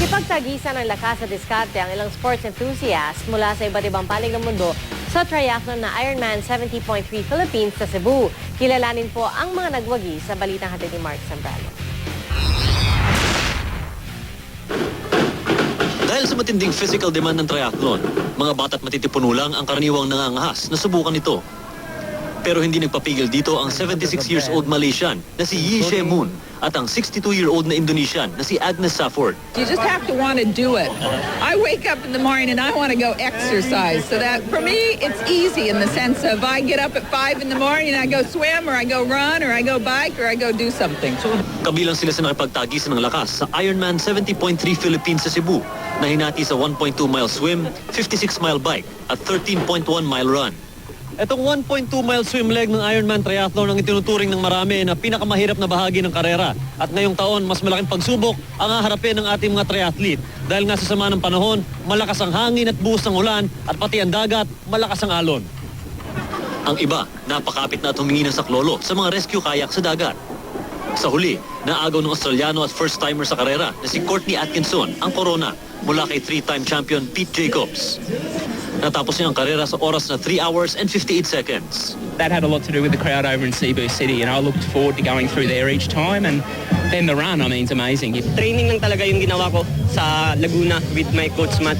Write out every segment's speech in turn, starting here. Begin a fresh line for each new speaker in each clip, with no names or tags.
Nakipagtagisan ng lakas sa diskarte ang ilang sports enthusiasts mula sa iba't ibang panig ng mundo sa triathlon na Ironman 70.3 Philippines sa Cebu. Kilalanin po ang mga nagwagi sa balitang hatid ni Mark Zambrano.
Dahil sa matinding physical demand ng triathlon, mga bata't matitipuno lang ang karaniwang nangangahas na subukan ito. Pero hindi nagpapigil dito ang 76 years old Malaysian na si Yi She Moon at ang 62-year-old na Indonesian na si Agnes Safford.
You just have to want to do it. I wake up in the morning and I want to go exercise. So that for me, it's easy in the sense of I get up at 5 in the morning and I go swim or I go run or I go bike or I go do something.
Kabilang sila sa nakipagtagisan ng lakas sa Ironman 70.3 Philippines sa Cebu na hinati sa 1.2-mile swim, 56-mile bike at 13.1-mile run. Itong 1.2-mile swim leg ng Ironman Triathlon ang itinuturing ng marami na pinakamahirap na bahagi ng karera. At ngayong taon, mas malaking pagsubok ang haharapin ng ating mga triathlete. Dahil nga sa sama ng panahon, malakas ang hangin at buhos ng ulan at pati ang dagat, malakas ang alon. Ang iba, napakapit na tumingi ng saklolo sa mga rescue kayak sa dagat. Sa huli, naagaw ng Australiano at first-timer sa karera na si Courtney Atkinson ang corona mula kay 3-time champion Pete Jacobs. Natapos niya ang karera sa oras na 3 hours and 58 seconds.
That had a lot to do with the crowd over in Cebu City, and I looked forward to going through there each time, and then the run, I mean, it's amazing.
Training lang talaga yung ginawa ko sa Laguna with my coach Matt.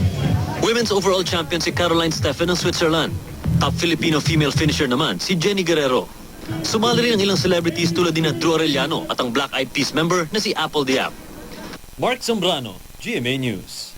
Women's overall champion si Caroline Steffen ng Switzerland. Top Filipino female finisher naman si Jenny Guerrero. Sumali rin ang ilang celebrities tulad din na Drew Arellano at ang Black Eyed Peas member na si Apple Diab. Mark Zambrano, GMA News.